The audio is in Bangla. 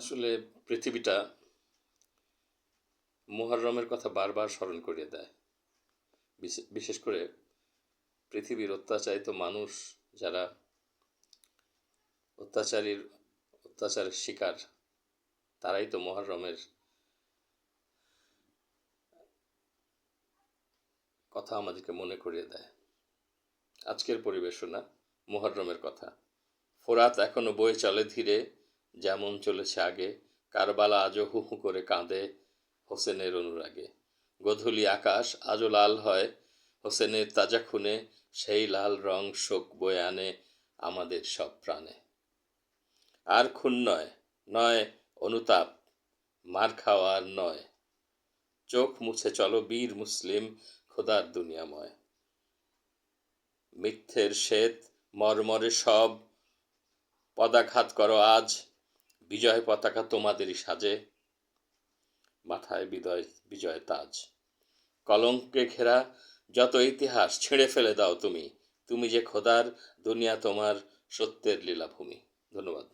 আসলে পৃথিবীটা মুহররমের কথা বারবার স্মরণ করিয়ে দেয়। বিশেষ করে পৃথিবীর অত্যাচারিত মানুষ যারা অত্যাচারের শিকার, তারাই তো মুহররমের কথা আমাদেরকে মনে করিয়ে দেয়। আজকের পরিবেশনা মুহররমের কথা। ফোরাত এখনো বয়ে চলে ধীরে, যেমন চলেছে আগে। কারবালা আজও হু হু করে কাঁদে হোসেনের অনুরাগে। গোধূলি আকাশ আজও লাল হয় হোসেনের তাজা খুনে, সেই লাল রং শোক বয়ে আনে আমাদের সব প্রাণে। আর খুন নয়, নয় অনুতাপ, মার খাওয়ার নয়, চোখ মুছে চলো বীর মুসলিম খোদার দুনিয়াময়। মিথ্যের শ্বেত মর্মরে সব পদাঘাত করো আজ, বিজয় পতাকা তোমাদেরই সাজে, মাথায় বিজয় তাজ। কলঙ্কে ঘেরা যত ইতিহাস ছিঁড়ে ফেলে দাও তুমি, তুমি যে খোদার দুনিয়া তোমার সত্যের লীলাভূমি। ধন্যবাদ।